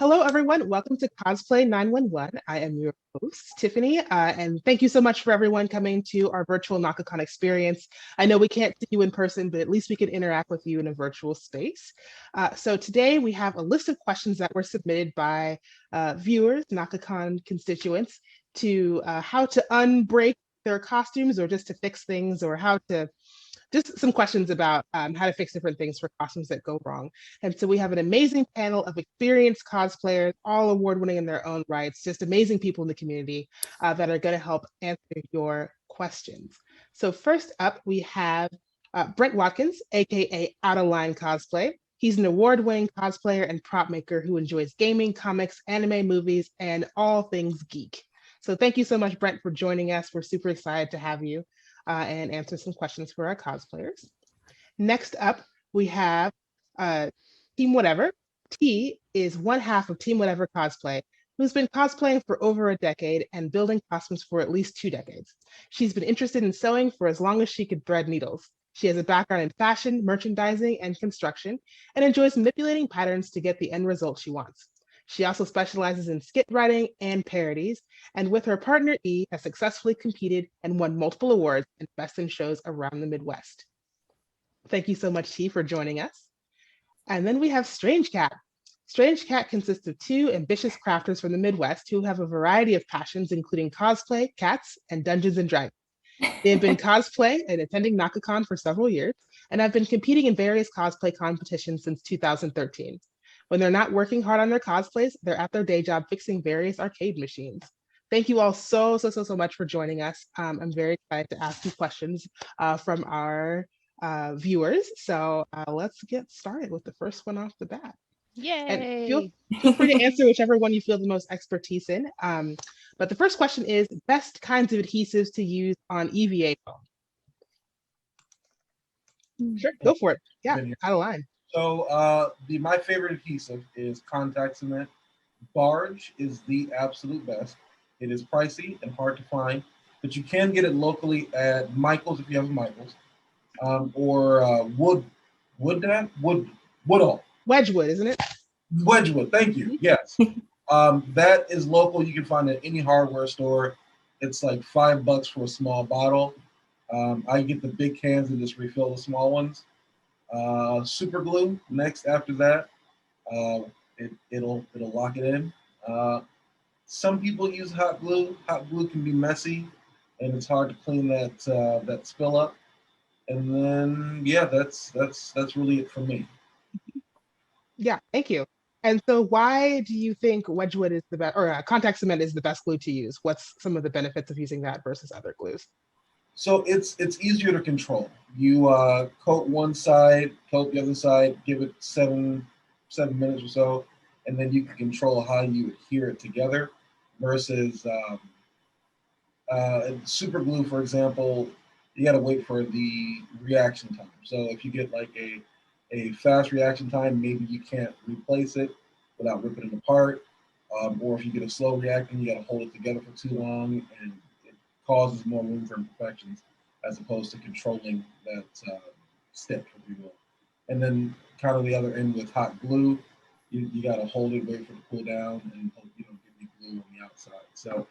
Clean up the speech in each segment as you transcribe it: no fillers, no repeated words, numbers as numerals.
Hello, everyone. Welcome to Cosplay 911. I am your host, Tiffany, and thank you so much for everyone coming to our virtual Naka-Kon experience. I know we can't see you in person, but at least we can interact with you in a virtual space. So today we have a list of questions that were submitted by viewers, Naka-Kon constituents, to how to unbreak their costumes or just to fix things or how to just some questions about how to fix different things for costumes that go wrong. And so we have an amazing panel of experienced cosplayers, all award winning in their own rights, just amazing people in the community that are going to help answer your questions. So, first up, we have Brent Watkins, AKA Out of Line Cosplay. He's an award winning cosplayer and prop maker who enjoys gaming, comics, anime, movies, and all things geek. So, thank you so much, Brent, for joining us. We're super excited to have you and answer some questions for our cosplayers. Next up, we have Team Whatever. T is one half of Team Whatever Cosplay, who's been cosplaying for over a decade and building costumes for at least 2 decades. She's been interested in sewing for as long as she could thread needles. She has a background in fashion, merchandising, and construction, and enjoys manipulating patterns to get the end result she wants. She also specializes in skit writing and parodies, and with her partner E, has successfully competed and won multiple awards in Best in shows around the Midwest. Thank you so much, T, for joining us. And then we have Strange Cat. Strange Cat consists of two ambitious crafters from the Midwest who have a variety of passions, including cosplay, cats, and Dungeons and Dragons. They have been cosplay and attending Naka-Kon for several years, and have been competing in various cosplay competitions since 2013. When they're not working hard on their cosplays, they're at their day job fixing various arcade machines. Thank you all so much for joining us. I'm very excited to ask you questions from our viewers. So let's get started with the first one off the bat. And Yay! feel free to answer whichever one you feel the most expertise in. But the first question is best kinds of adhesives to use on EVA foam. Sure, go for it. Yeah, out of line. So my favorite adhesive is contact cement. Barge is the absolute best. It is pricey and hard to find, but you can get it locally at Michael's if you have a Michael's, or Woodall. Wedgwood, isn't it? Wedgwood, thank you. Yes. That is local. You can find it at any hardware store. It's like $5 for a small bottle. I get the big cans and just refill the small ones. Super glue next after that. It'll lock it in. Some people use hot glue. Hot glue can be messy, and it's hard to clean that spill up. And then yeah, that's really it for me. Yeah, thank you. And so, why do you think Wedgwood is the best, or contact cement is the best glue to use? What's some of the benefits of using that versus other glues? So it's easier to control. You coat one side, coat the other side, give it seven minutes or so, and then you can control how you adhere it together. Versus super glue, for example, you got to wait for the reaction time. So if you get like a fast reaction time, maybe you can't replace it without ripping it apart. Or if you get a slow reacting, you got to hold it together for too long, and it causes more room for imperfections as opposed to controlling that stick, if you will. And then kind of the other end with hot glue, you got to hold it, wait for it to cool down, and hope you don't get any glue on the outside. So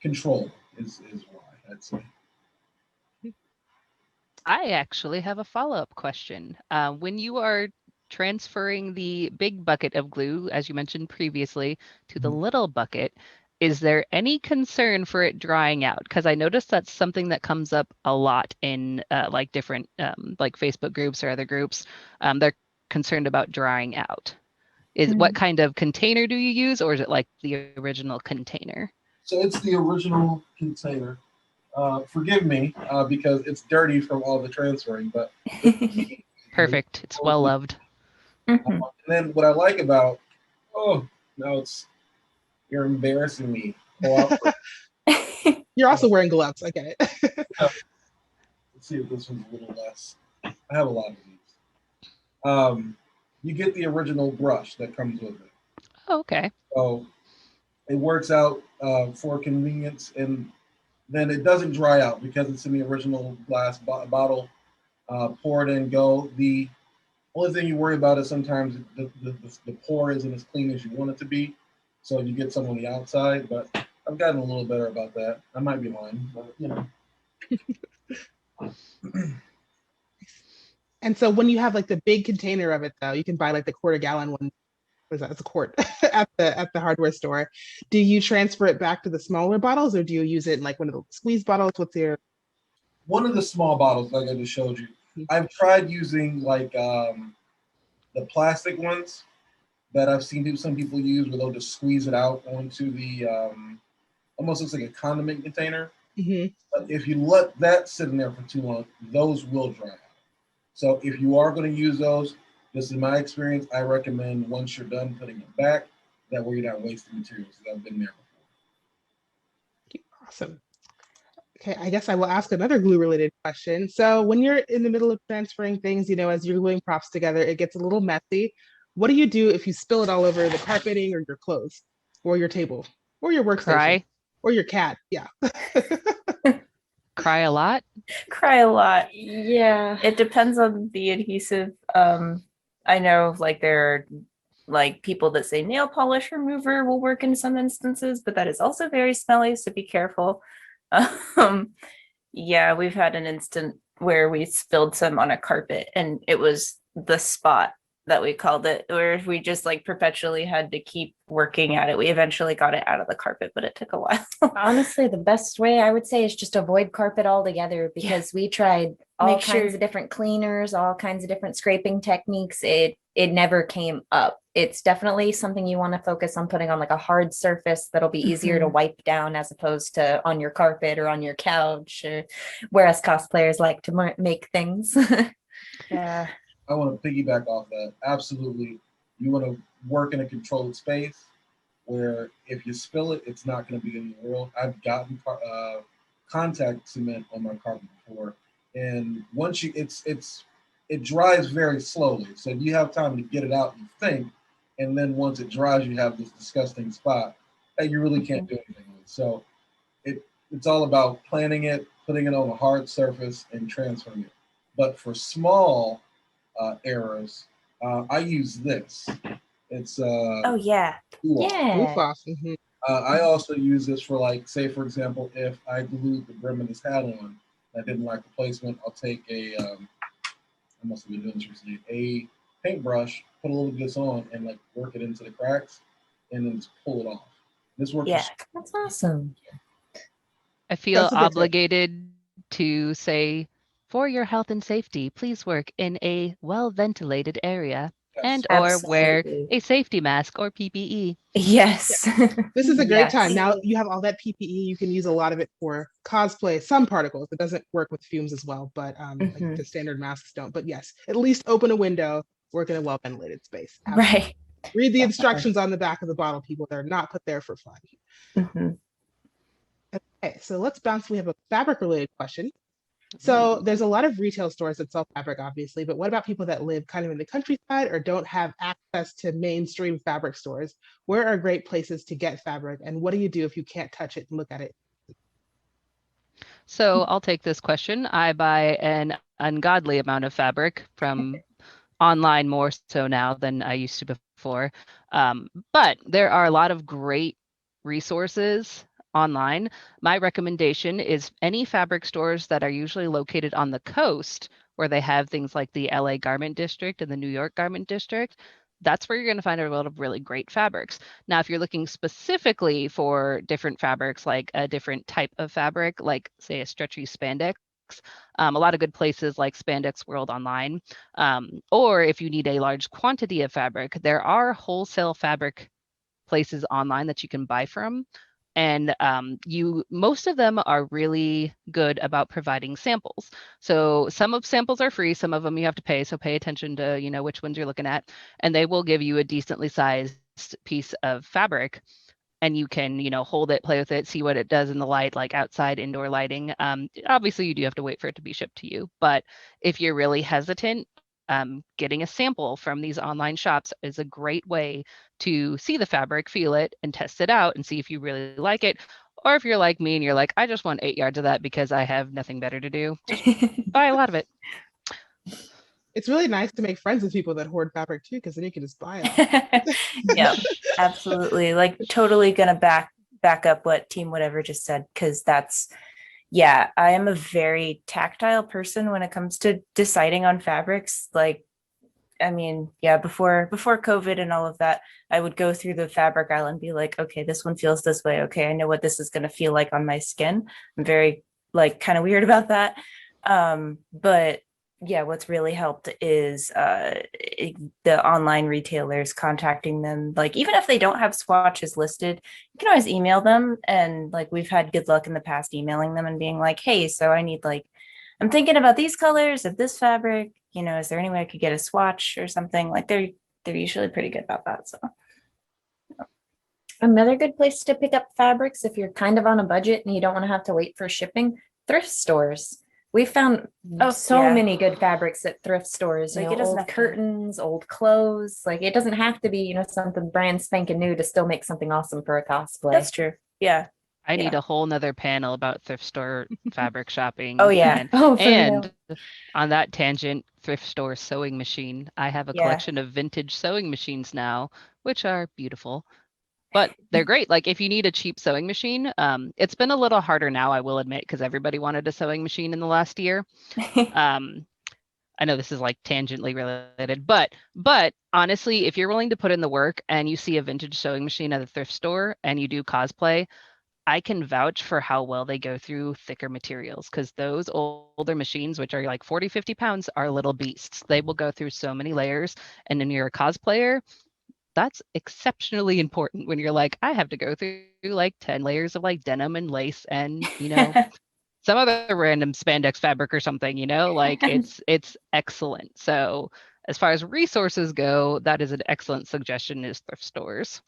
control is why I'd say. I actually have a follow-up question. When you are transferring the big bucket of glue, as you mentioned previously, to the little bucket, is there any concern for it drying out? Because I noticed that's something that comes up a lot in like different like Facebook groups or other groups. They're concerned about drying out. What kind of container do you use, or is it like the original container? So it's the original container. Forgive me because it's dirty from all the transferring, but Perfect. It's well loved. And then what I like about no, you're embarrassing me. You're also wearing gloves. I get it. Let's see if this one's a little less. I have a lot of these. You get the original brush that comes with it. Oh, okay. So it works out for convenience, and then it doesn't dry out because it's in the original glass bottle. Pour it in, go. Only thing you worry about is sometimes the pour isn't as clean as you want it to be, so you get some on the outside. But I've gotten a little better about that. I might be lying, but you know. And so when you have like the big container of it, though, you can buy like the quarter gallon one. What is that? It's a quart at the hardware store. Do you transfer it back to the smaller bottles, or do you use it in like one of the squeeze bottles? What's your One of the small bottles, like I just showed you, I've tried using like the plastic ones that I've seen some people use, where they'll just squeeze it out onto the almost looks like a condiment container. Mhm. But if you let that sit in there for too long, those will dry out. So if you are going to use those, this is my experience. I recommend once you're done putting it back, that way you're not wasting materials. I've been there before. Awesome? Okay, I guess I will ask another glue related question. So when you're in the middle of transferring things, as you're gluing props together, it gets a little messy. What do you do if you spill it all over the carpeting or your clothes or your table or your workstation Cry. or your cat? Yeah. Cry a lot. Cry a lot. Yeah. It depends on the adhesive. I know like there are like people that say nail polish remover will work in some instances, but that is also very smelly, so be careful. Yeah, we've had an instant where we spilled some on a carpet and it was the spot that we called it, where we just like perpetually had to keep working at it. We eventually got it out of the carpet, but it took a while. Honestly, the best way I would say is just avoid carpet altogether, because we tried all Make kinds sure- of different cleaners, all kinds of different scraping techniques. It never came up. It's definitely something you want to focus on putting on like a hard surface that'll be easier to Mhm. wipe down, as opposed to on your carpet or on your couch, or where us cosplayers like to make things. Yeah. I want to piggyback off that. Absolutely. You want to work in a controlled space where if you spill it, it's not going to be in the world. I've gotten contact cement on my carpet before, and once it dries very slowly. So you have time to get it out, you think, and then once it dries, you have this disgusting spot that you really can't do anything with. So it's all about planning it, putting it on a hard surface, and transferring it. But for small errors, I use this. It's Oh yeah. Goof. Yeah. Goof off. Mhm. I also use this for, like, say for example, if I glued the brim of this hat on, and I didn't like the placement, I'll take I must have been doing this recently, a paintbrush, put a little of this on, and like work it into the cracks, and then just pull it off. This works. Yeah. That's awesome. I feel That's a good tip. obligated to say, for your health and safety, please work in a well-ventilated area and or wear Absolutely. a safety mask or PPE. Yes. This is a great time. Yes. Now you have all that PPE. You can use a lot of it for cosplay, some particles. It doesn't work with fumes as well, but like Mhm. the standard masks don't. But yes, at least open a window, work in a well ventilated space. Absolutely. Right. Read the instructions on the back of the bottle, people. They're not put there for fun. Mhm. Okay, so let's bounce. We have a fabric related question. So there's a lot of retail stores that sell fabric, obviously, but what about people that live kind of in the countryside or don't have access to mainstream fabric stores? Where are great places to get fabric, and what do you do if you can't touch it and look at it? So I'll take this question. I buy an ungodly amount of fabric from online, more so now than I used to before. But there are a lot of great resources online. My recommendation is any fabric stores that are usually located on the coast, where they have things like the LA Garment District and the New York Garment District. That's where you're going to find a lot of really great fabrics. Now, if you're looking specifically for different fabrics, like a different type of fabric, like say a stretchy spandex, a lot of good places like Spandex World Online. Or if you need a large quantity of fabric, there are wholesale fabric places online that you can buy from. And most of them are really good about providing samples. So some of samples are free, some of them you have to pay. So pay attention to, which ones you're looking at, and they will give you a decently sized piece of fabric. And you can, hold it, play with it, see what it does in the light, like outside indoor lighting. Obviously, you do have to wait for it to be shipped to you. But if you're really hesitant, getting a sample from these online shops is a great way to see the fabric, feel it, and test it out and see if you really like it. Or if you're like me and you're like, I just want 8 yards of that because I have nothing better to do, just buy a lot of it. It's really nice to make friends with people that hoard fabric too, because then you can just buy it. Yep, absolutely. Like totally gonna back up what Team Whatever just said, because that's, yeah, I am a very tactile person when it comes to deciding on fabrics. Like, I mean, yeah, before COVID and all of that, I would go through the fabric aisle and be like, okay, this one feels this way. Okay, I know what this is gonna feel like on my skin. I'm very like kind of weird about that. But yeah, what's really helped is the online retailers contacting them. Like, even if they don't have swatches listed, you can always email them. And like, we've had good luck in the past emailing them and being like, hey, so I need like, I'm thinking about these colors of this fabric. You know, is there any way I could get a swatch or something? Like, they're usually pretty good about that. So Another good place to pick up fabrics if you're kind of on a budget and you don't want to have to wait for shipping, thrift stores. We found so yeah. many good fabrics at thrift stores, Like, you it know, doesn't old have to- curtains, old clothes. Like, it doesn't have to be, you know, something brand spanking new to still make something awesome for a cosplay. That's true. Yeah. I need Yeah. a whole nother panel about thrift store fabric shopping. Oh, yeah. And, Oh, for and real. on that tangent, thrift store sewing machine. I have a Yeah. collection of vintage sewing machines now, which are beautiful. But they're great. Like if you need a cheap sewing machine, it's been a little harder now, I will admit, because everybody wanted a sewing machine in the last year. I know this is like tangentially related, but honestly, if you're willing to put in the work and you see a vintage sewing machine at a thrift store and you do cosplay, I can vouch for how well they go through thicker materials, because those older machines, which are like 40, 50 pounds, are little beasts. They will go through so many layers. And when you're a cosplayer, that's exceptionally important when you're like, I have to go through like 10 layers of like denim and lace and, you know, some other random spandex fabric or something, you know, like it's excellent. So as far as resources go, that is an excellent suggestion, is thrift stores.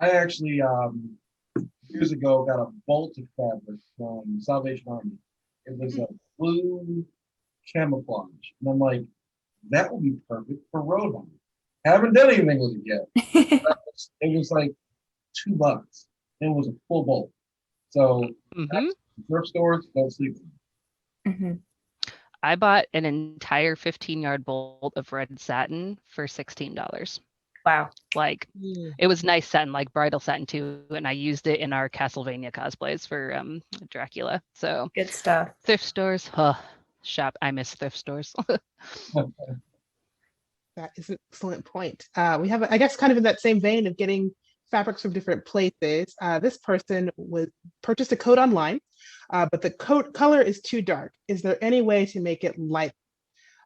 I actually years ago got a bolt of fabric from Salvation Army. It was a blue camouflage, and I'm like, that would be perfect for road hunting. Haven't done anything with it yet. It was like $2. It was a full bolt. So thrift stores, don't sleep. Mhm. I bought an entire 15-yard bolt of red satin for $16. Wow. Like it was nice satin, like bridal satin too, and I used it in our Castlevania cosplays for Dracula. So Good stuff. thrift stores, shop. I miss thrift stores. That is an excellent point. We have, I guess, kind of in that same vein of getting fabrics from different places. This person purchased a coat online, but the coat color is too dark. Is there any way to make it light?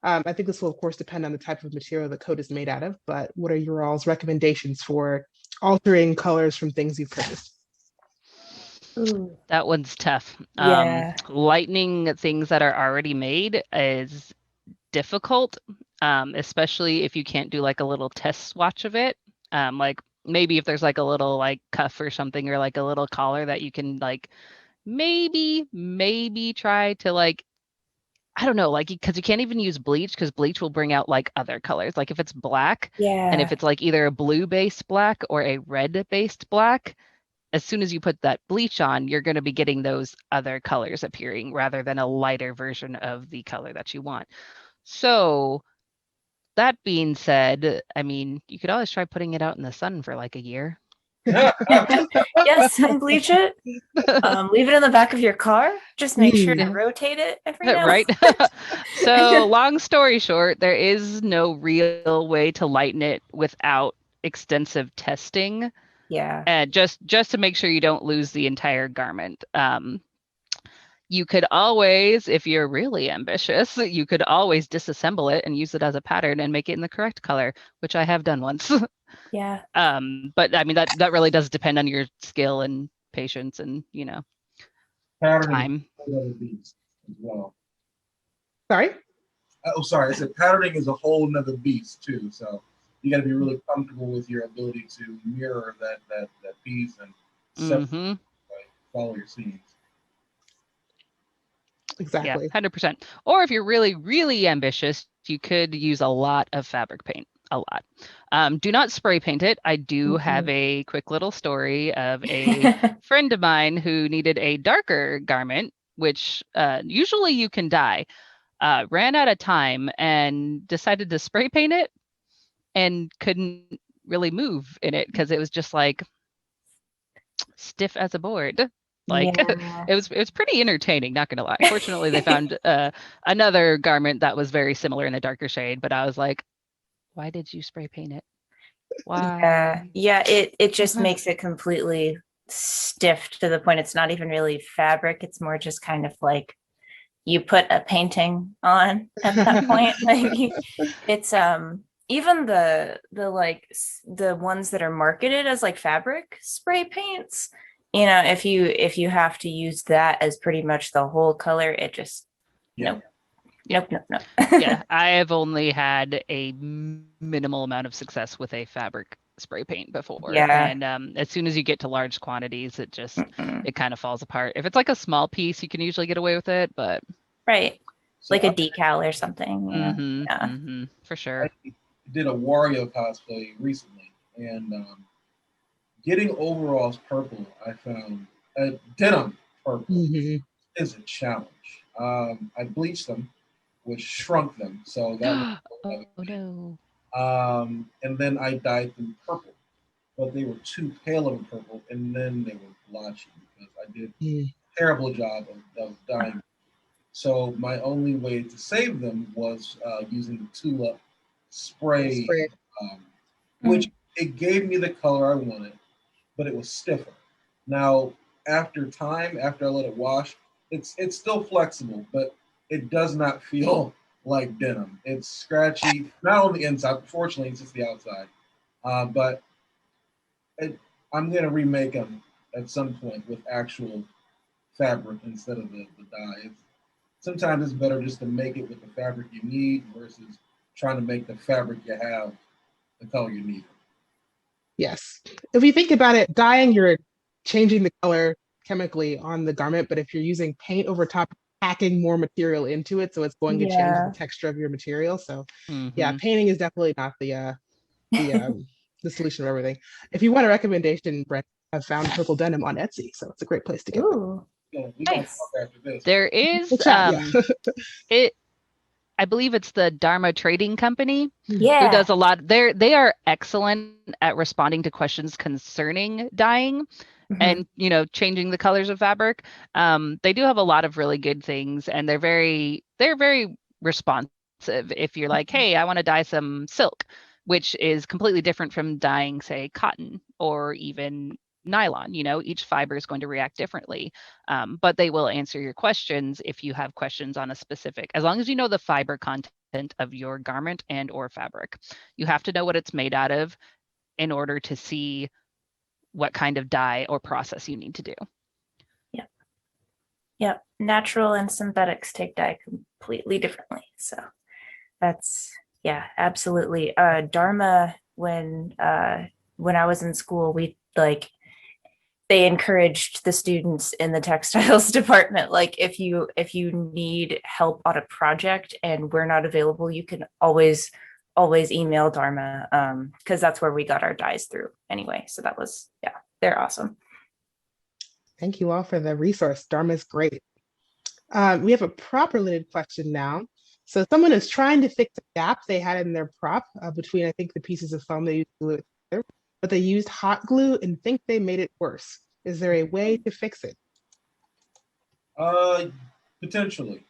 I think this will, of course, depend on the type of material the coat is made out of, but what are your all's recommendations for altering colors from things you've purchased? Ooh. That one's tough. Yeah. Lightening things that are already made is difficult, especially if you can't do like a little test swatch of it. Like maybe if there's like a little like cuff or something, or like a little collar that you can like maybe try to like, I don't know, like, because you can't even use bleach, because bleach will bring out like other colors. Like if it's black, and if Yeah. it's like either a blue based black or a red based black, as soon as you put that bleach on, you're going to be getting those other colors appearing rather than a lighter version of the color that you want. So that being said, I mean, you could always try putting it out in the sun for like a year. Yes, and bleach it. Leave it in the back of your car. Just make sure to rotate it every now. Right. So long story short, there is no real way to lighten it without extensive testing. Yeah. And just to make sure you don't lose the entire garment. You could always, if you're really ambitious, you could always disassemble it and use it as a pattern and make it in the correct color, which I have done once. Yeah. But I mean, that really does depend on your skill and patience and, you know, Patterning time. is a whole nother beast as well. Sorry? Oh, sorry. I said patterning is a whole nother beast too. So you got to be really comfortable with your ability to mirror that piece and follow your scenes. Exactly. Yeah, 100%. Or if you're really, really ambitious, you could use a lot of fabric paint. A lot. Do not spray paint it. I do have a quick little story of a friend of mine who needed a darker garment, which usually you can dye. ran out of time and decided to spray paint it and couldn't really move in it because it was just like stiff as a board. Like Yeah. it was pretty entertaining, not gonna lie. Fortunately, they found another garment that was very similar in a darker shade, but I was like, why did you spray paint it? Why? Yeah, it just makes it completely stiff to the point it's not even really fabric. It's more just kind of like you put a painting on at that point. Like it's even the ones that are marketed as like fabric spray paints, you know, if you have to use that as pretty much the whole color, it just nope. Nope. Yeah, I have only had a minimal amount of success with a fabric spray paint before. Yeah. And as soon as you get to large quantities, it just it kind of falls apart. If it's like a small piece, you can usually get away with it, but right. So Like a decal or something. Yeah. For sure. I did a Wario cosplay recently, and getting overalls purple, I found denim purple is a challenge. I bleached them, which shrunk them, so that was oh no. and then I dyed them purple, but they were too pale of a purple, and then they were blotchy because I did a terrible job of dyeing. So my only way to save them was using the Tulip spray. Which it gave me the color I wanted, but it was stiffer. Now, after time, after I let it wash, it's still flexible, but it does not feel like denim. It's scratchy, not on the inside. Fortunately, it's just the outside. But I'm gonna remake them at some point with actual fabric instead of the dye. Sometimes it's better just to make it with the fabric you need versus trying to make the fabric you have the color you need. Yes. If you think about it, dyeing, you're changing the color chemically on the garment, but if you're using paint over top, packing more material into it, so it's going to change the texture of your material. So yeah, painting is definitely not the solution of everything. If you want a recommendation, Brent, I've found purple denim on Etsy, so it's a great place to get them. Nice. There is it I believe it's the Dharma Trading Company who does a lot. They are excellent at responding to questions concerning dyeing and changing the colors of fabric. They do have a lot of really good things, and they're very responsive. If you're like, hey, I want to dye some silk, which is completely different from dyeing, say, cotton or even nylon. Each fiber is going to react differently, but they will answer your questions if you have questions on a specific, as long as you know the fiber content of your garment and or fabric. You have to know what it's made out of in order to see what kind of dye or process you need to do. Yep. Natural and synthetics take dye completely differently. So that's, absolutely. Dharma, when I was in school, they encouraged the students in the textiles department, like if you need help on a project and we're not available, you can always email Dharma, because that's where we got our dyes through anyway. So that was, they're awesome. Thank you all for the resource. Dharma is great. We have a prop related question now. So someone is trying to fix a gap they had in their prop between, I think, the pieces of foam they used to glue it together, but they used hot glue and think they made it worse. Is there a way to fix it? Potentially.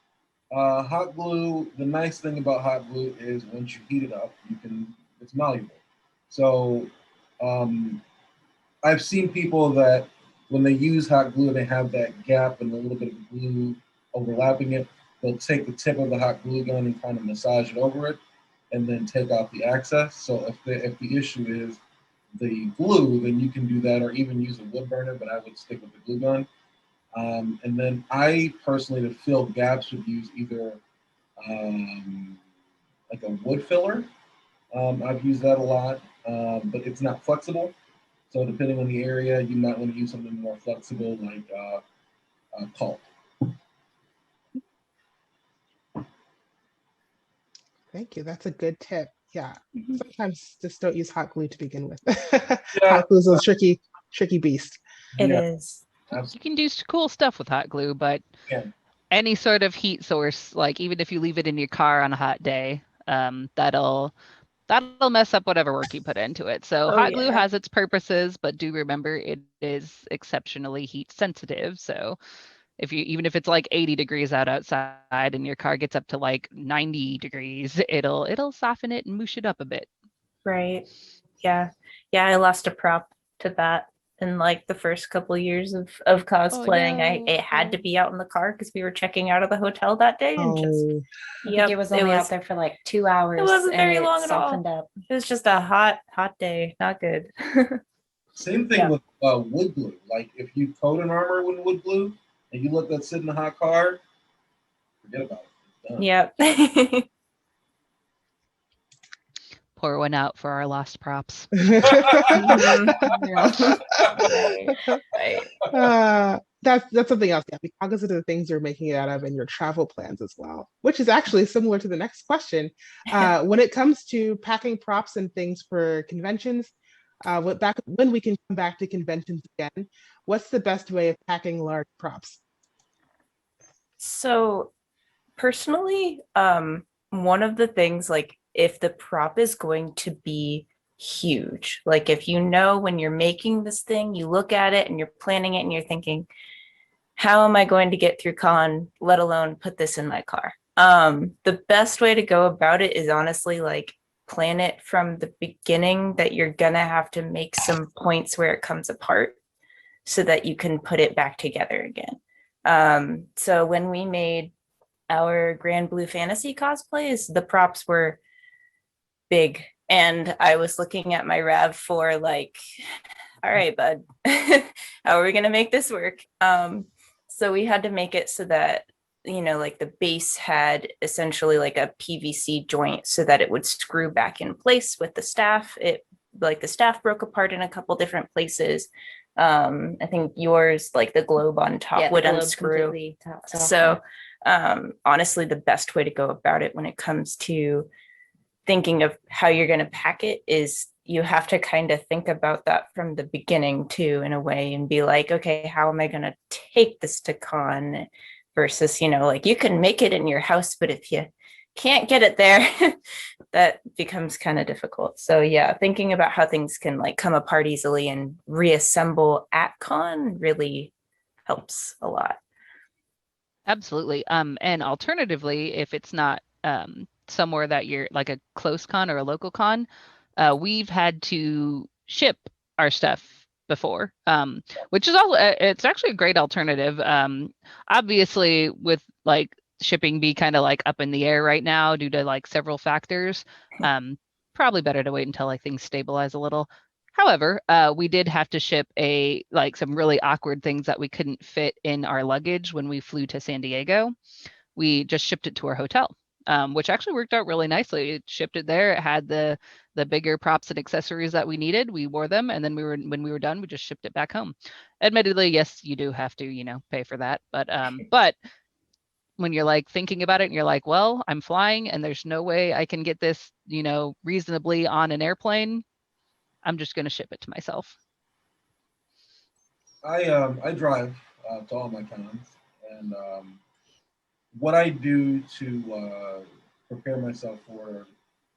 Hot glue, the nice thing about hot glue is once you heat it up, it's malleable. So I've seen people that when they use hot glue, they have that gap and a little bit of glue overlapping it. They'll take the tip of the hot glue gun and kind of massage it over it and then take out the excess. So if the issue is the glue, then you can do that, or even use a wood burner, but I would stick with the glue gun. And then I personally, to fill gaps, would use either like a wood filler. I've used that a lot, but it's not flexible. So depending on the area, you might want to use something more flexible like pulp. Thank you. That's a good tip. Yeah. Sometimes just don't use hot glue to begin with. Hot glue is a tricky beast. It is. You can do cool stuff with hot glue, but any sort of heat source, like even if you leave it in your car on a hot day, that'll mess up whatever work you put into it. So Oh, hot glue yeah. has its purposes, but do remember it is exceptionally heat sensitive. So if you, even if it's like 80 degrees outside and your car gets up to like 90 degrees, it'll soften it and mush it up a bit. Right. Yeah. Yeah, I lost a prop to that in like the first couple of years of cosplaying. It had to be out in the car because we were checking out of the hotel that day and just Oh, I think it was only out there for like 2 hours. it wasn't and very it long at all. softened up. It was just a hot day. Not good. Same thing Yeah. with wood glue. Like if you coat an armor with wood glue and you let that sit in a hot car, forget about it. It's done. Yep. Pour one out for our lost props. Mhm. Right. That's something else. Yeah, be cognizant of the things you're making it out of and your travel plans as well, which is actually similar to the next question. When it comes to packing props and things for conventions, when we can come back to conventions again, what's the best way of packing large props? So personally, one of the things, like if the prop is going to be huge, like if you know when you're making this thing, you look at it and you're planning it and you're thinking, how am I going to get through con, let alone put this in my car? The best way to go about it is honestly like plan it from the beginning that you're gonna have to make some points where it comes apart so that you can put it back together again. So when we made our Grand Blue Fantasy cosplays, the props were big. And I was looking at my Rav for like, all right, bud, how are we going to make this work? So we had to make it so that, you know, like the base had essentially like a PVC joint so that it would screw back in place with the staff. Like the staff broke apart in a couple different places. I think yours, like the globe on top, would unscrew. So honestly, the best way to go about it when it comes to thinking of how you're going to pack it is you have to kind of think about that from the beginning too, in a way, and be like, okay, how am I going to take this to con versus, you know, like you can make it in your house, but if you can't get it there, that becomes kind of difficult. So yeah, thinking about how things can like come apart easily and reassemble at con really helps a lot. Absolutely. And alternatively, if it's not somewhere that you're like a close con or a local con, we've had to ship our stuff before, which is all. It's actually a great alternative. Obviously, with like shipping be kind of like up in the air right now due to like several factors, probably better to wait until like things stabilize a little. However, we did have to ship some really awkward things that we couldn't fit in our luggage when we flew to San Diego. We just shipped it to our hotel, which actually worked out really nicely. It shipped it there. It had the bigger props and accessories that we needed. We wore them, and then when we were done, we just shipped it back home. Admittedly, yes, you do have to, pay for that, but when you're like thinking about it and you're like, well, I'm flying and there's no way I can get this, reasonably on an airplane, I'm just going to ship it to myself. I drive to all my cons, and what I do to prepare myself for,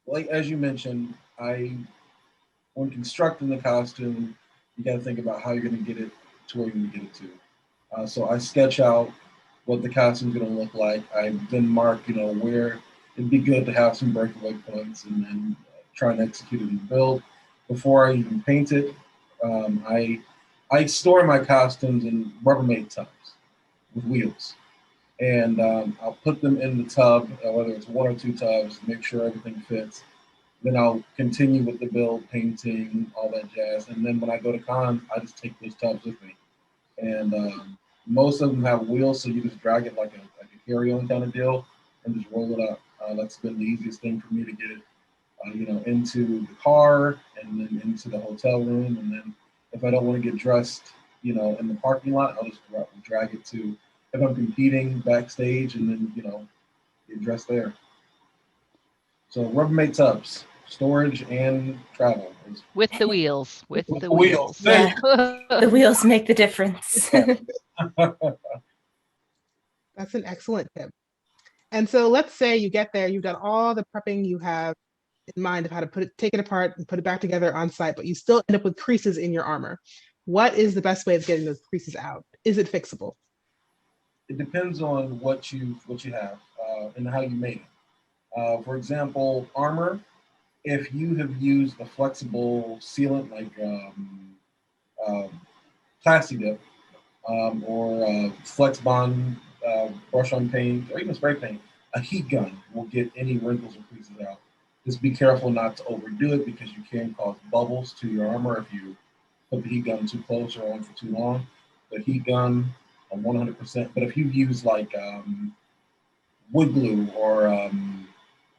like as you mentioned, when constructing the costume, you got to think about how you're going to get it to where you're going to get it to. So I sketch out what the costume's going to look like. I then mark, where it'd be good to have some breakaway points, and then try and execute it in the build. Before I even paint it, I store my costumes in Rubbermaid tubs with wheels, and I'll put them in the tub, whether it's one or two tubs, make sure everything fits. Then I'll continue with the build, painting, all that jazz. And then when I go to cons, I just take those tubs with me. And most of them have wheels, so you just drag it like a carry-on kind of deal and just roll it up. That's been the easiest thing for me to get it, into the car and then into the hotel room. And then if I don't want to get dressed, in the parking lot, I'll just drag it to, if I'm competing backstage, and then, get dressed there. So Rubbermaid tubs, storage and travel. With the wheels. With the wheels. wheels. Yeah. The wheels make the difference. That's an excellent tip. And so let's say you get there, you've done all the prepping you have in mind of how to take it apart and put it back together on site, but you still end up with creases in your armor. What is the best way of getting those creases out? Is it fixable? It depends on what you have and how you made it. For example, armor. If you have used a flexible sealant like Plasti Dip or Flex Bond brush on paint or even spray paint, a heat gun will get any wrinkles or creases out. Just be careful not to overdo it because you can cause bubbles to your armor if you put the heat gun too close or on for too long. The heat gun, 100%. But if you use like wood glue or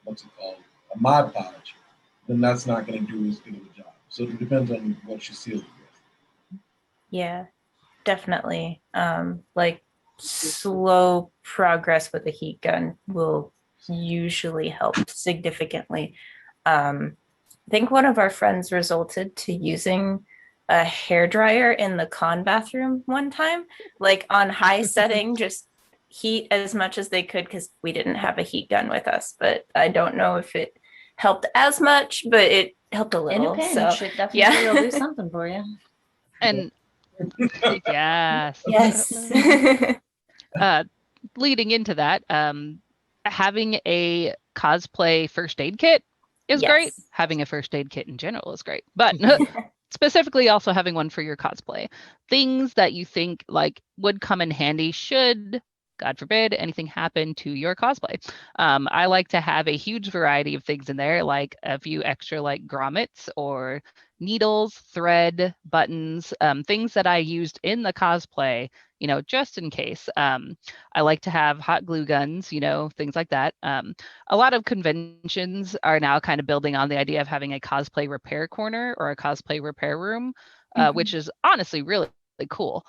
what's it called, a Mod Podge, then that's not going to do as good of a job. So it depends on what you sealed it with. Yeah, definitely. Like slow progress with a heat gun will usually help significantly. I think one of our friends resulted to using a hairdryer in the con bathroom one time, like on high setting, just heat as much as they could because we didn't have a heat gun with us. But I don't know if it helped as much, but it helped a In little. a pinch, So it definitely yeah. will do something for you. And yes. Yes. Leading into that, having a cosplay first aid kit is great. Yes. Having a first aid kit in general is great, but specifically also having one for your cosplay. Things that you think like would come in handy should, God forbid, anything happen to your cosplay. I like to have a huge variety of things in there, like a few extra like grommets or needles, thread, buttons, things that I used in the cosplay, just in case. I like to have hot glue guns, things like that. A lot of conventions are now kind of building on the idea of having a cosplay repair corner or a cosplay repair room, which is honestly really, really cool.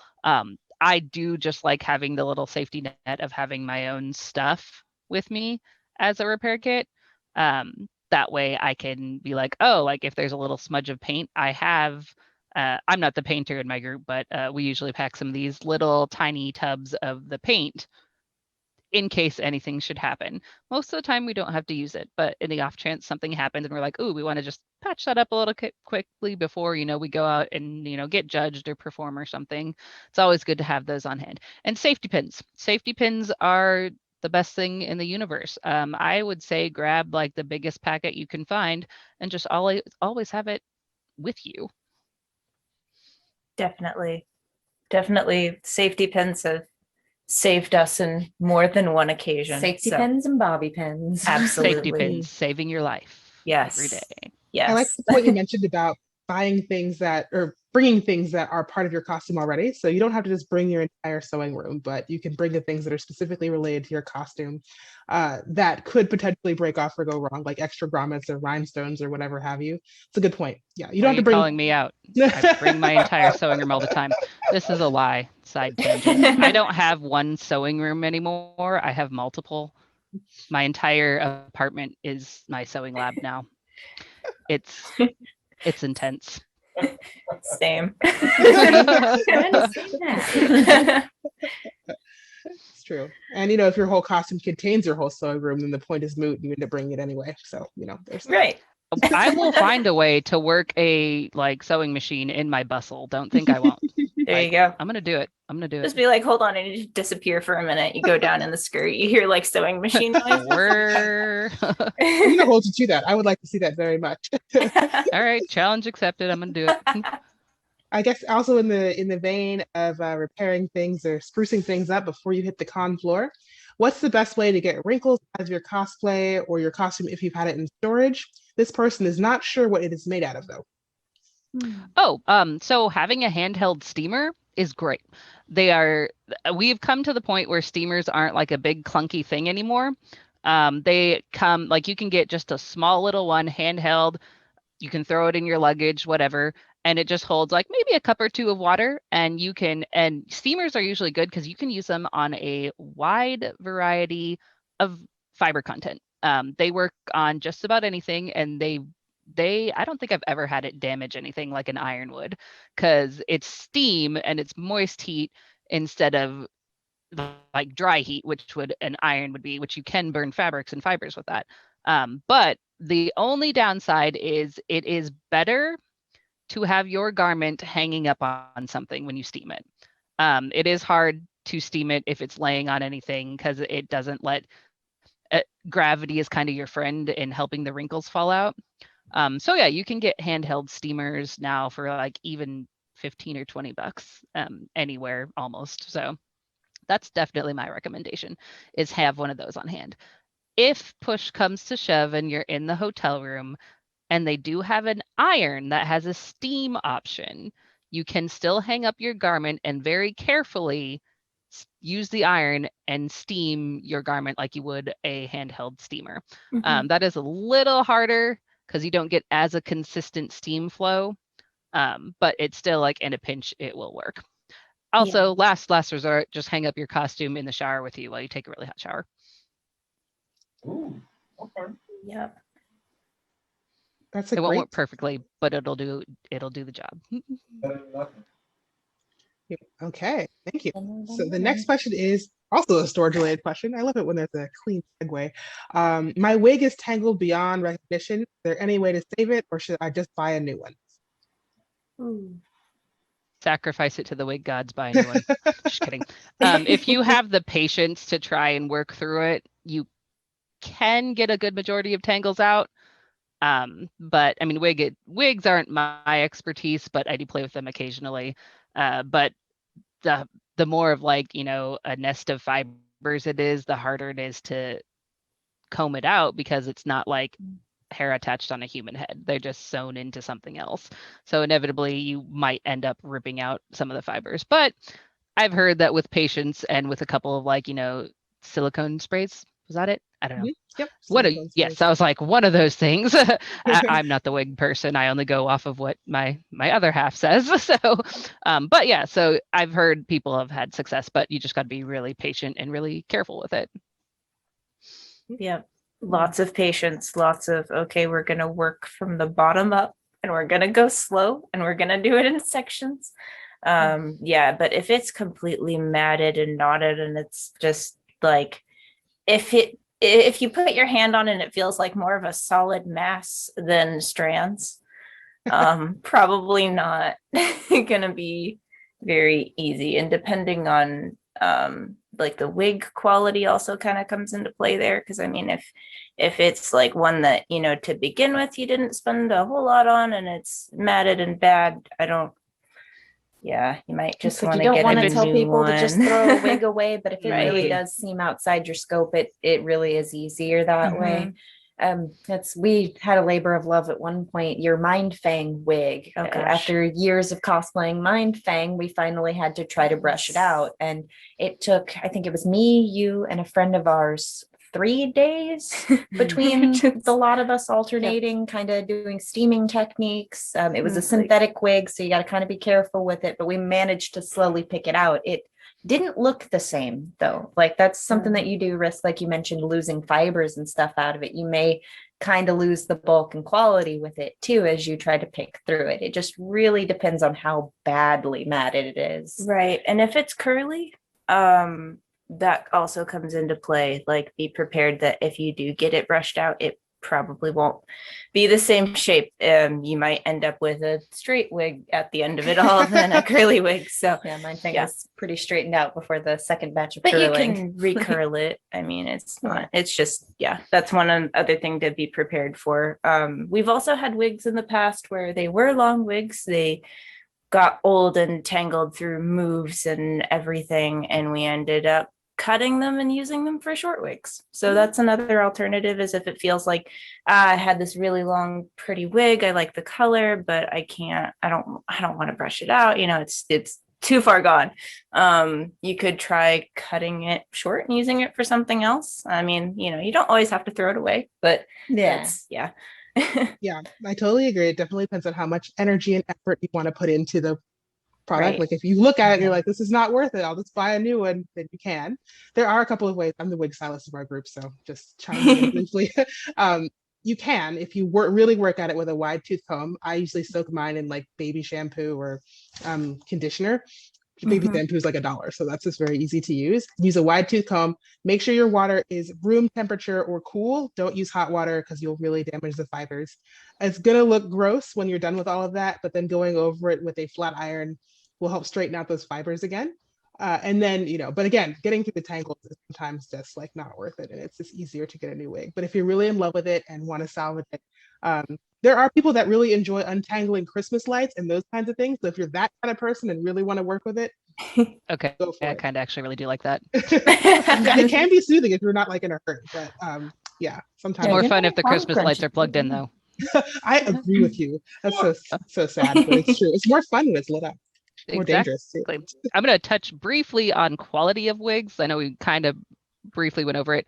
I do just like having the little safety net of having my own stuff with me as a repair kit. That way I can be like, oh, like if there's a little smudge of paint, I have, I'm not the painter in my group, but we usually pack some of these little tiny tubs of the paint in case anything should happen. Most of the time we don't have to use it, but in the off chance something happens and we're like, oh, we want to just patch that up a little quickly before, we go out and, get judged or perform or something. It's always good to have those on hand. And safety pins. Safety pins are the best thing in the universe. I would say grab like the biggest packet you can find and just always have it with you. Definitely. Safety pins have saved us in more than one occasion. Safety pins and bobby pins. Absolutely. Safety pins, saving your life. Yes. Every day. Yes. I like the point you mentioned about buying things or bringing things that are part of your costume already. So you don't have to just bring your entire sewing room, but you can bring the things that are specifically related to your costume that could potentially break off or go wrong, like extra grommets or rhinestones or whatever have you. It's a good point. Yeah, you don't have to bring. Calling me out. I bring my entire sewing room all the time. This is a lie. Side tangent. I don't have one sewing room anymore. I have multiple. My entire apartment is my sewing lab now. It's intense. Same. It's true. And if your whole costume contains your whole sewing room, then the point is moot. You end up bringing it anyway. So there's right. I will find a way to work a sewing machine in my bustle. Don't think I won't. There you go. I'm gonna do it. Just be like, hold on, I need to disappear for a minute. You go down in the skirt, you hear like sewing machine noise. I'm gonna hold you to that. I would like to see that very much. All right, challenge accepted. I'm gonna do it. I guess also in the vein of repairing things or sprucing things up before you hit the con floor, what's the best way to get wrinkles out of your cosplay or your costume if you've had it in storage? This person is not sure what it is made out of, though. So having a handheld steamer is great. We've come to the point where steamers aren't like a big clunky thing anymore. They come you can get just a small little one handheld. You can throw it in your luggage, whatever, and it just holds like maybe a cup or two of water. And steamers are usually good because you can use them on a wide variety of fiber content. They work on just about anything, and I don't think I've ever had it damage anything like an iron would, because it's steam and it's moist heat instead of like dry heat, which would an iron would be, which you can burn fabrics and fibers with that. But the only downside is it is better to have your garment hanging up on something when you steam it. It is hard to steam it if it's laying on anything because it doesn't let gravity is kind of your friend in helping the wrinkles fall out. So yeah, you can get handheld steamers now for like even 15 or 20 bucks anywhere almost. So that's definitely my recommendation, is have one of those on hand. If push comes to shove and you're in the hotel room and they do have an iron that has a steam option, you can still hang up your garment and very carefully use the iron and steam your garment like you would a handheld steamer. That is a little harder because you don't get as a consistent steam flow, but it's still like in a pinch, it will work. Also, last resort, just hang up your costume in the shower with you while you take a really hot shower. Ooh, okay. Yep. That's a It won't great. work perfectly, but it'll do the job. Better than nothing. Okay, thank you. So the next question is also a storage related question. I love it when there's a clean segue. My wig is tangled beyond recognition. Is there any way to save it, or should I just buy a new one? Sacrifice it to the wig gods, buy a new one. Just kidding. If you have the patience to try and work through it, you can get a good majority of tangles out. But I mean, wigs aren't my expertise, but I do play with them occasionally. But the more of like, a nest of fibers it is, the harder it is to comb it out because it's not like hair attached on a human head. They're just sewn into something else. So inevitably you might end up ripping out some of the fibers. But I've heard that with patience and with a couple of like, silicone sprays, was that it? I don't know. Yep. Yes, I was like one of those things. I'm not the wig person. I only go off of what my other half says. So, but yeah, so I've heard people have had success, but you just got to be really patient and really careful with it. Yeah, lots of patience, lots of, okay, we're going to work from the bottom up and we're going to go slow and we're going to do it in sections. Yeah, but if it's completely matted and knotted and it's just like, if you put your hand on it and it feels like more of a solid mass than strands, probably not gonna be very easy. And depending on like the wig quality also kind of comes into play there, because I mean if it's like one that to begin with you didn't spend a whole lot on and it's matted and bad, you might just want to get a new one. You don't want to tell people to just throw a wig away, but if it Right. really does seem outside your scope, it really is easier that way. We had a labor of love at one point, your Mind Fang wig. After years of cosplaying Mind Fang, we finally had to try to brush it out. And it took, I think it was me, you, and a friend of ours, 3 days between the lot of us alternating, kind of doing steaming techniques. It was a synthetic wig, so you got to kind of be careful with it, but we managed to slowly pick it out. It didn't look the same though. Like that's something that you do risk, like you mentioned, losing fibers and stuff out of it. You may kind of lose the bulk and quality with it too as you try to pick through it. It just really depends on how badly matted it is. Right. And if it's curly, that also comes into play. Like be prepared that if you do get it brushed out, it probably won't be the same shape. You might end up with a straight wig at the end of it all than a curly wig. So yeah, my thing is pretty straightened out before the second batch of curling. But you can recurl it. I mean, it's not, it's just, that's one other thing to be prepared for. We've also had wigs in the past where they were long wigs. They got old and tangled through moves and everything, and we ended up cutting them and using them for short wigs. So that's another alternative, is if it feels like I had this really long pretty wig, I like the color, but I don't want to brush it out, it's too far gone. You could try cutting it short and using it for something else. I mean, you don't always have to throw it away, but yeah. Yeah, I totally agree. It definitely depends on how much energy and effort you want to put into the product. Right. Like if you look at it and you're like, this is not worth it, I'll just buy a new one, then you can. There are a couple of ways. I'm the wig stylist of our group, so just chiming in briefly. You can, if you really work at it with a wide tooth comb. I usually soak mine in like baby shampoo or conditioner. baby shampoo is like $1. So that's just very easy to use. Use a wide tooth comb. Make sure your water is room temperature or cool. Don't use hot water because you'll really damage the fibers. It's going to look gross when you're done with all of that, but then going over it with a flat iron will help straighten out those fibers again. And then, but again, getting through the tangles is sometimes just like not worth it. And it's just easier to get a new wig. But if you're really in love with it and want to salvage it, there are people that really enjoy untangling Christmas lights and those kinds of things. So if you're that kind of person and really want to work with it, okay, go for I it. kind of actually really do like that. Yeah, it can be soothing if you're not like in a hurry, but yeah, sometimes More fun if the Christmas lights are plugged in, though. I agree with you. That's so sad, but it's true. It's more fun when it's lit up. More dangerous too. I'm going to touch briefly on quality of wigs. I know we kind of briefly went over it.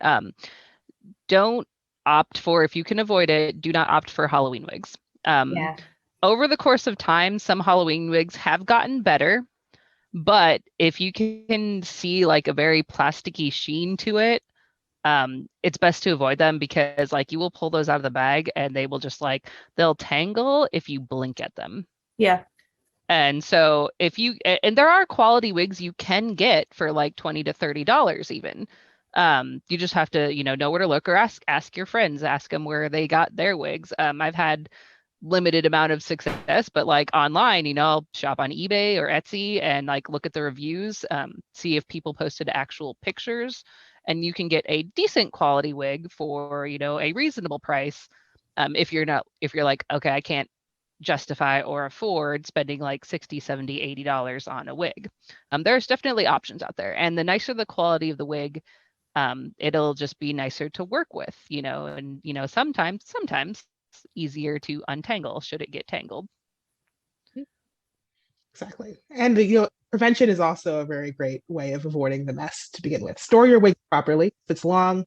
Don't opt for, if you can avoid it, do not opt for Halloween wigs. Over the course of time, some Halloween wigs have gotten better, but if you can see like a very plasticky sheen to it, it's best to avoid them because like you will pull those out of the bag and they will just like, they'll tangle if you blink at them. Yeah. And so and there are quality wigs you can get for like $20 to $30 even. You just have to, know where to look or ask your friends, ask them where they got their wigs. I've had limited amount of success, but like online, I'll shop on eBay or Etsy and like look at the reviews, see if people posted actual pictures, and you can get a decent quality wig for, a reasonable price. If you're like, okay, I can't justify or afford spending like $60, $70, $80 on a wig. There's definitely options out there. And the nicer the quality of the wig, it'll just be nicer to work with, and, sometimes it's easier to untangle should it get tangled. Exactly. And, prevention is also a very great way of avoiding the mess to begin with. Store your wig properly. If it's long,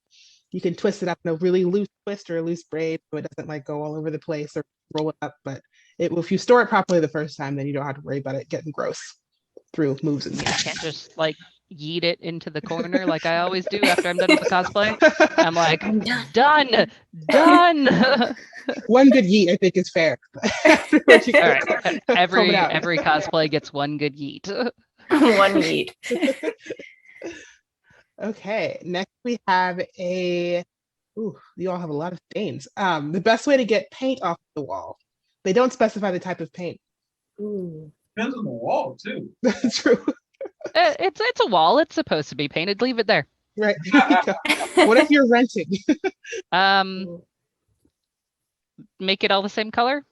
you can twist it up in a really loose twist or a loose braid so it doesn't like go all over the place or roll it up. But if you store it properly the first time, then you don't have to worry about it getting gross through moves and You can't just like yeet it into the corner like I always do after I'm done with the cosplay. I'm like, done. One good yeet, I think, is fair. All right, every cosplay gets one good yeet. One yeet. Okay, next we have you all have a lot of stains. The best way to get paint off the wall. They don't specify the type of paint. Ooh. Depends on the wall too. That's true. It's a wall. It's supposed to be painted. Leave it there. Right. What if you're renting? Make it all the same color.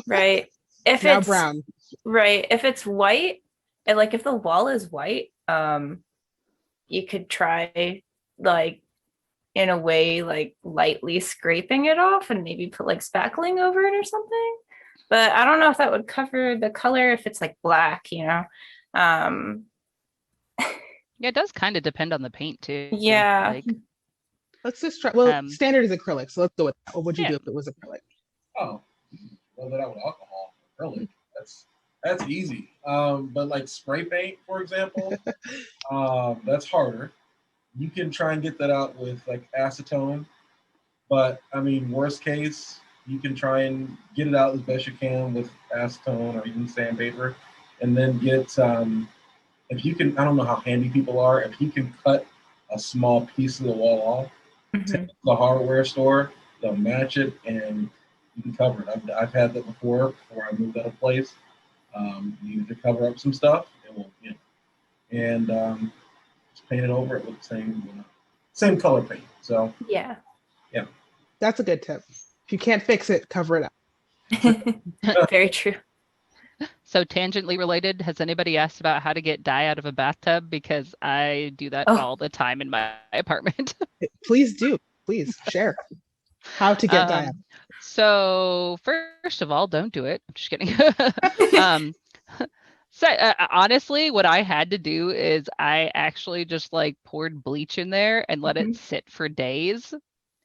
Right. If now it's brown. Right. If it's white, and like if the wall is white, you could try like in a way like lightly scraping it off and maybe put like spackling over it or something. But I don't know if that would cover the color if it's like black, Yeah, it does kind of depend on the paint too. Yeah. Like, let's just try. Well, standard is acrylic, so let's go with that. What would you do if it was acrylic? Oh, well, that with alcohol. Acrylic. That's easy. But like spray paint, for example, that's harder. You can try and get that out with like acetone, but I mean, worst case, you can try and get it out as best you can with acetone or even sandpaper, and then get if you can. I don't know how handy people are. If you can cut a small piece of the wall off, take it to the hardware store, they'll match it and you can cover it. I've had that before I moved out of place. You need to cover up some stuff. It will, and just paint it over it with the same color paint. So yeah, that's a good tip. If you can't fix it, cover it up. Very true. So tangentially related, has anybody asked about how to get dye out of a bathtub? Because I do that all the time in my apartment. Please do. Please share how to get dye out. So first of all, don't do it. I'm just kidding. Honestly, what I had to do is I actually just like poured bleach in there and let it sit for days,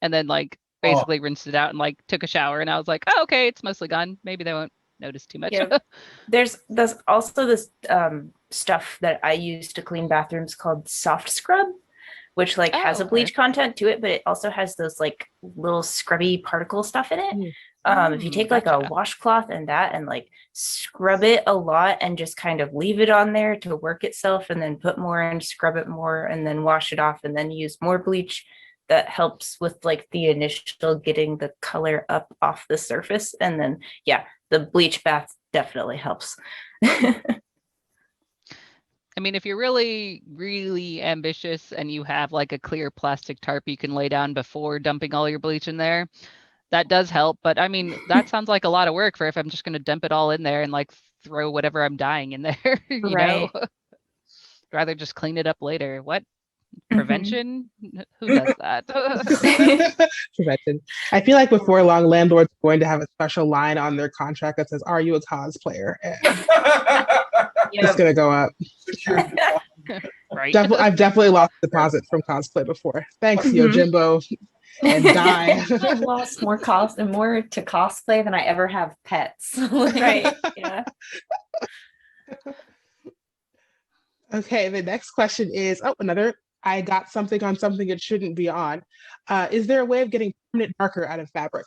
and then like basically rinsed it out and like took a shower, and I was like, oh, okay, it's mostly gone. Maybe they won't notice too much. Yeah. There's also this stuff that I use to clean bathrooms called soft scrub, which like has a bleach content to it, but it also has those like little scrubby particle stuff in it. If you take like a washcloth and that and like scrub it a lot and just kind of leave it on there to work itself and then put more and scrub it more and then wash it off and then use more bleach, that helps with like the initial getting the color up off the surface. And then, yeah, the bleach bath definitely helps. I mean, if you're really, really ambitious and you have like a clear plastic tarp you can lay down before dumping all your bleach in there, that does help. But I mean, that sounds like a lot of work for if I'm just going to dump it all in there and like throw whatever I'm dyeing in there, you know? Rather just clean it up later. What? Prevention? Who does that? Prevention. I feel like before long, landlords are going to have a special line on their contract that says, "Are you a cosplayer?" And it's going to go up. Right. I've definitely lost deposits from cosplay before. Thanks, Yojimbo and Dye. I've lost more to cosplay than I ever have pets. Right. Yeah. Okay, the next question is, another, I got something on something it shouldn't be on. Is there a way of getting permanent marker out of fabric?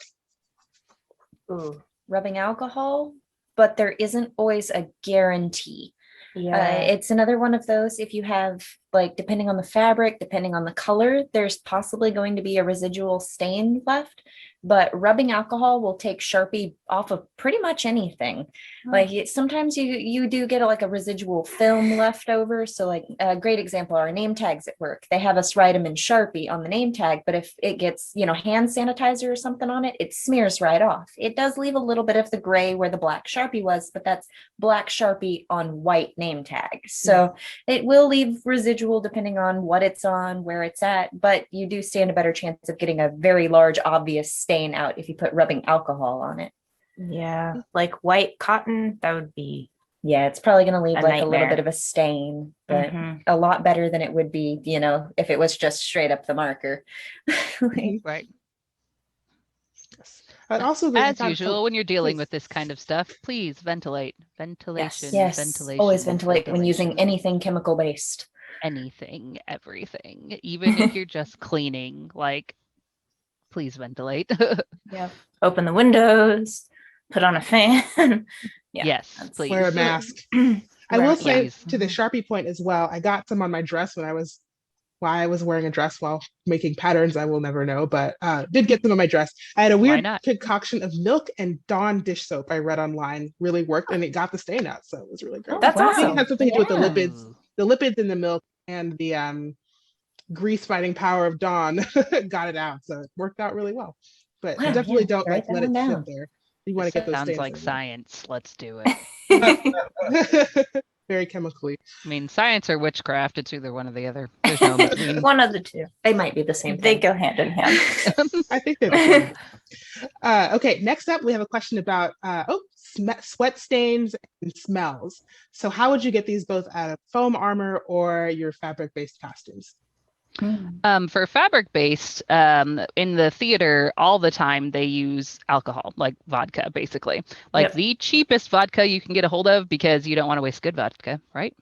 Ooh, rubbing alcohol, but there isn't always a guarantee. It's another one of those, if you have, like, depending on the fabric, depending on the color, there's possibly going to be a residual stain left, but rubbing alcohol will take Sharpie off of pretty much anything. Like sometimes you do get like a residual film left over. So like a great example, our name tags at work, they have us write them in Sharpie on the name tag, but if it gets, hand sanitizer or something on it, it smears right off. It does leave a little bit of the gray where the black Sharpie was, but that's black Sharpie on white name tag. So it will leave residual depending on what it's on, where it's at, but you do stand a better chance of getting a very large, obvious stain out if you put rubbing alcohol on it. Yeah, like white cotton, that would be. Yeah, it's probably going to leave like nightmare. a little bit of a stain, but a lot better than it would be, if it was just straight up the marker. Right. And also, as usual, when you're dealing with this kind of stuff, please ventilate. Ventilation. Yes. Ventilation. Always ventilate when using anything chemical based. Anything, everything, even if you're just cleaning, like, please ventilate. Open the windows, put on a fan. Yes, please. Wear a mask. I will say to the Sharpie point as well, I got some on my dress why I was wearing a dress while making patterns, I will never know, but did get some on my dress. I had a weird concoction of milk and Dawn dish soap I read online really worked, and it got the stain out, so it was really great. That's awesome. It had something to do with the lipids in the milk and the grease fighting power of Dawn got it out, so it worked out really well. But definitely don't let it sit there. You want to get those stains. Sounds like science. Let's do it. Very chemically. I mean, science or witchcraft, it's either one or the other. There's no between. One of the two. They might be the same thing. They go hand in hand. I think they're the same. Okay, next up, we have a question about sweat stains and smells. So how would you get these both out of foam armor or your fabric-based costumes? For fabric-based, in the theater, all the time they use alcohol, like vodka, basically. Like the cheapest vodka you can get a hold of because you don't want to waste good vodka, right?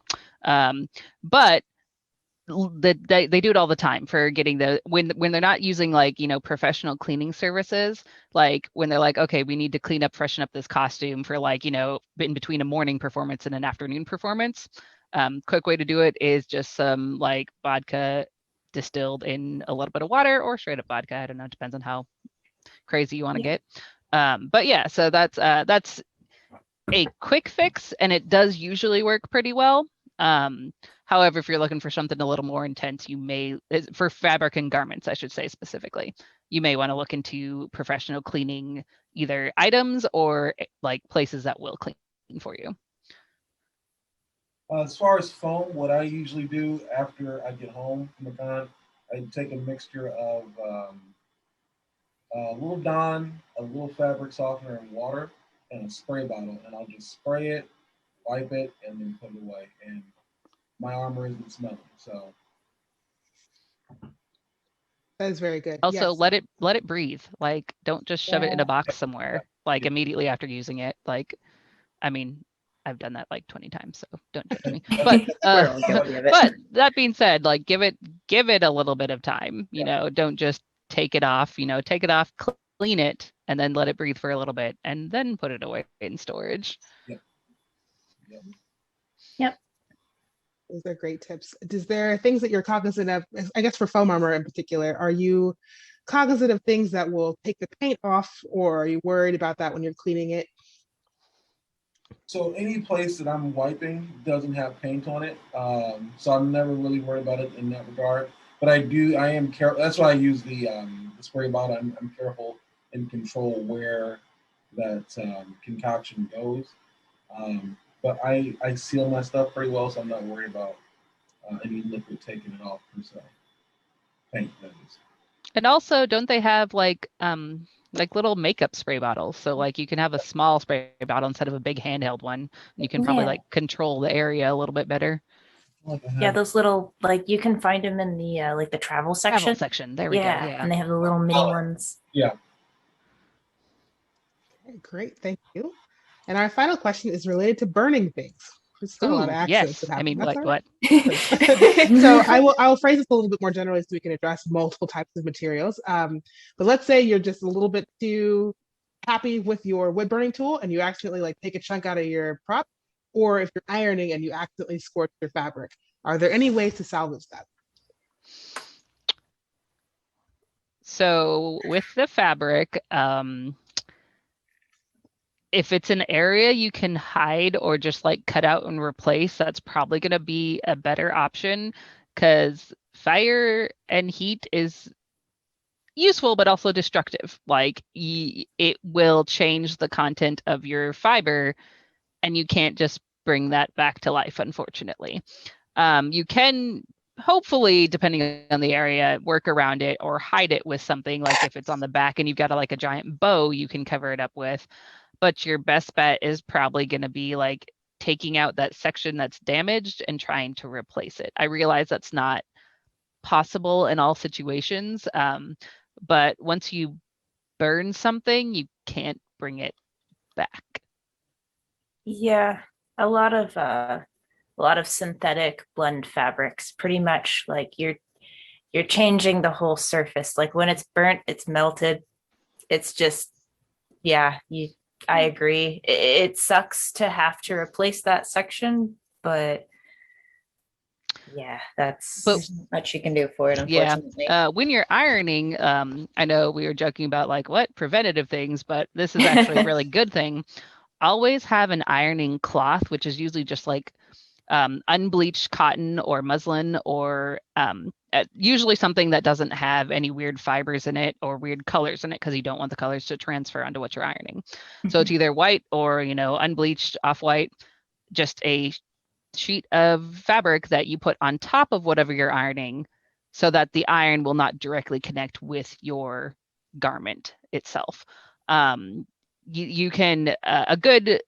But they do it all the time for getting when they're not using like, professional cleaning services, like when they're like, okay, we need to clean up, freshen up this costume for like, in between a morning performance and an afternoon performance. Quick way to do it is just some like vodka distilled in a little bit of water or straight up vodka. I don't know. It depends on how crazy you want to get. But yeah, so that's a quick fix, and it does usually work pretty well. However, if you're looking for something a little more intense, you may, for fabric and garments, I should say specifically, you may want to look into professional cleaning, either items or like places that will clean for you. As far as foam, what I usually do after I get home from the con, I take a mixture of a little Dawn, a little fabric softener, and water, and a spray bottle, and I'll just spray it, wipe it, and then put it away. And my armor isn't smelling, so. That is very good. Also, let it breathe. Like, don't just shove it in a box somewhere, like immediately after using it. Like, I mean, I've done that like 20 times, so don't judge me. But but that being said, like give it a little bit of time. Don't just take it off. Take it off, clean it, and then let it breathe for a little bit, and then put it away in storage. Yep. Those are great tips. Is there things that you're cognizant of, I guess for foam armor in particular, are you cognizant of things that will take the paint off, or are you worried about that when you're cleaning it? So any place that I'm wiping doesn't have paint on it, so I'm never really worried about it in that regard. But I am careful. That's why I use the spray bottle. I'm careful and control where that concoction goes. But I seal my stuff pretty well, so I'm not worried about any liquid taking it off per se. Paint, that is. And also, don't they have like little makeup spray bottles? So like you can have a small spray bottle instead of a big handheld one. And you can probably like control the area a little bit better. Yeah, those little, like, you can find them in the like the travel section. Travel section. There we go. Yeah. And they have the little mini ones. Yeah. Okay, great, thank you. And our final question is related to burning things. There's still a lot of accidents that happen. I mean, That's what? So I'll phrase this a little bit more generally so we can address multiple types of materials. But let's say you're just a little bit too happy with your wood burning tool and you accidentally like take a chunk out of your prop, or if you're ironing and you accidentally scorch your fabric. Are there any ways to salvage that? So with the fabric, if it's an area you can hide or just like cut out and replace, that's probably going to be a better option, because fire and heat is useful but also destructive. Like it will change the content of your fiber, and you can't just bring that back to life, unfortunately. You can hopefully, depending on the area, work around it or hide it with something. Like if it's on the back and you've got a giant bow, you can cover it up with. But your best bet is probably going to be like taking out that section that's damaged and trying to replace it. I realize that's not possible in all situations, but once you burn something, you can't bring it back. Yeah, a lot of synthetic blend fabrics, pretty much like you're changing the whole surface. Like when it's burnt, it's melted. It's just, I agree. It sucks to have to replace that section, but yeah, there's not much you can do for it, unfortunately. Yeah. When you're ironing, I know we were joking about like what preventative things, but this is actually a really good thing. Always have an ironing cloth, which is usually just like unbleached cotton or muslin, or usually something that doesn't have any weird fibers in it or weird colors in it, because you don't want the colors to transfer onto what you're ironing. So it's either white or, unbleached off-white, just a sheet of fabric that you put on top of whatever you're ironing so that the iron will not directly connect with your garment itself. You can, a good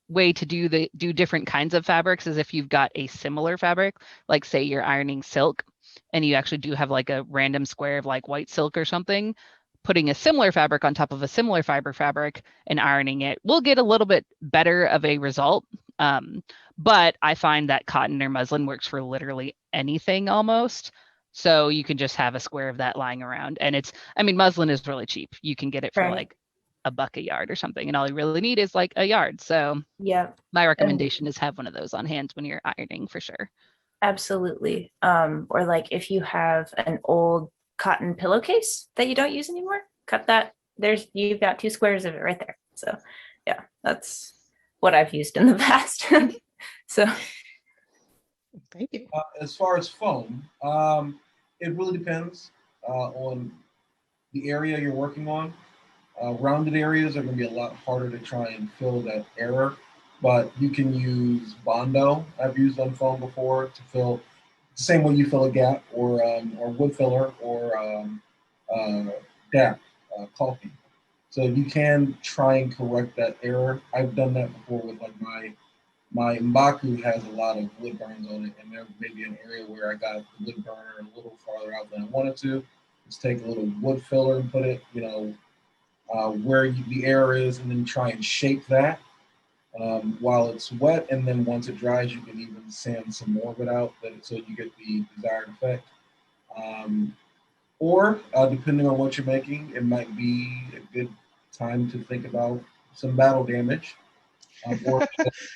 way to do different kinds of fabrics is if you've got a similar fabric, like say you're ironing silk and you actually do have like a random square of like white silk or something, putting a similar fabric on top of a similar fabric and ironing it will get a little bit better of a result. But I find that cotton or muslin works for literally anything almost. So you can just have a square of that lying around. And muslin is really cheap. You can get it for like $1 a yard or something, and all you really need is like a yard. So my recommendation is have one of those on hand when you're ironing, for sure. Absolutely. Or like if you have an old cotton pillowcase that you don't use anymore, cut that. You've got 2 squares of it right there. So yeah, that's what I've used in the past. So thank you. As far as foam, it really depends on the area you're working on. Rounded areas are going to be a lot harder to try and fill that error, but you can use Bondo. I've used on foam before to fill the same way you fill a gap, or wood filler, or DAP, caulking. So you can try and correct that error. I've done that before with like my Mbaku has a lot of wood burns on it, and there may be an area where I got the wood burner a little farther out than I wanted to. Just take a little wood filler and put it, where the error is, and then try and shape that while it's wet. And then once it dries, you can even sand some more of it out so you get the desired effect. Or depending on what you're making, it might be a good time to think about some battle damage or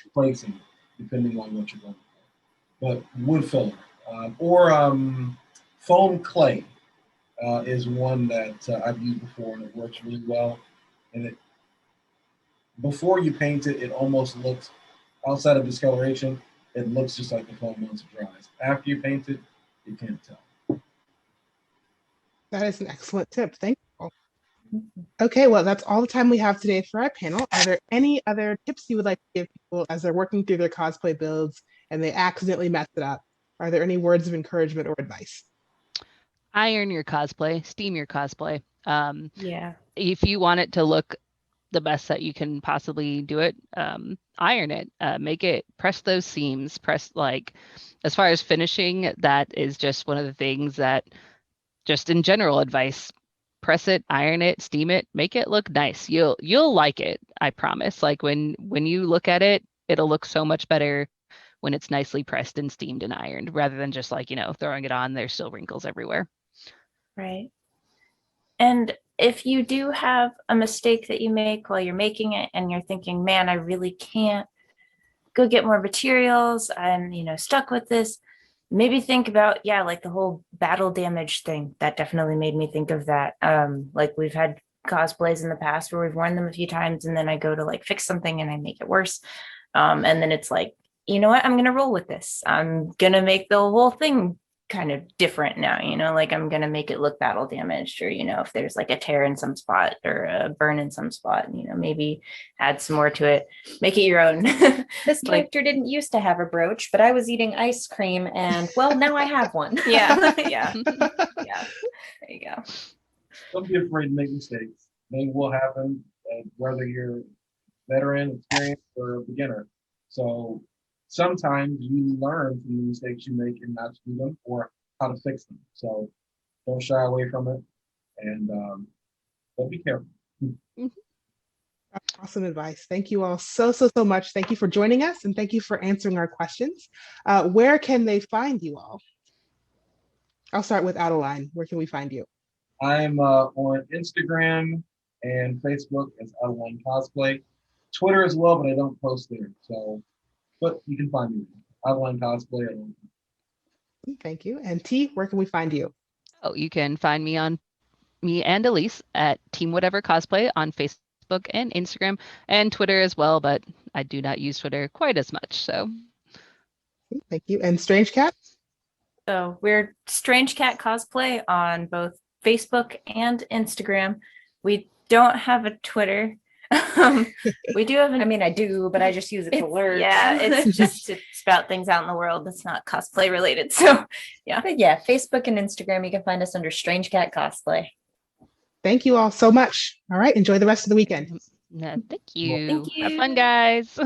replacing, depending on what you're going for. But wood filler or foam clay is one that I've used before, and it works really well. And it before you paint it, it almost looks, outside of discoloration, it looks just like the foam once it dries. After you paint it, you can't tell. That is an excellent tip. Thank you. Okay, well, that's all the time we have today for our panel. Are there any other tips you would like to give people as they're working through their cosplay builds and they accidentally mess it up? Are there any words of encouragement or advice? Iron your cosplay, steam your cosplay. Yeah. If you want it to look the best that you can possibly do it, iron it, make it, press those seams, as far as finishing, that is just one of the things that, just in general advice, press it, iron it, steam it, make it look nice. You'll like it, I promise. Like when you look at it, it'll look so much better when it's nicely pressed and steamed and ironed, rather than just like, throwing it on, there's still wrinkles everywhere. Right. And if you do have a mistake that you make while you're making it and you're thinking, man, I really can't go get more materials, I'm, stuck with this, maybe think about, like the whole battle damage thing. That definitely made me think of that. Like we've had cosplays in the past where we've worn them a few times and then I go to like fix something and I make it worse. And then it's like, you know what, I'm going to roll with this. I'm going to make the whole thing kind of different now, like I'm going to make it look battle damaged, or, if there's like a tear in some spot or a burn in some spot, maybe add some more to it, make it your own. This character didn't used to have a brooch, but I was eating ice cream and well, now I have one. Yeah. Yeah. There you go. Don't be afraid to make mistakes. They will happen, whether you're veteran, experienced, or a beginner. So sometimes you learn from the mistakes you make and not to do them, or how to fix them. So don't shy away from it, and but be careful. Awesome advice. Thank you all so much. Thank you for joining us, and thank you for answering our questions. Where can they find you all? I'll start with Adeline. Where can we find you? I'm on Instagram and Facebook as Adeline Cosplay, Twitter as well, but I don't post there. So, but you can find me, Adeline Cosplay. Thank you. And T, where can we find you? Oh, you can find me and Elise at Team Whatever Cosplay on Facebook and Instagram and Twitter as well, but I do not use Twitter quite as much. So thank you. And Strange Cat? So we're Strange Cat Cosplay on both Facebook and Instagram. We don't have a Twitter. We do have I do, but I just use it to learn. Yeah, it's about things out in the world. It's not cosplay related. So yeah. But yeah, Facebook and Instagram, you can find us under Strange Cat Cosplay. Thank you all so much. All right, enjoy the rest of the weekend. thank you. Thank you. Have fun, guys.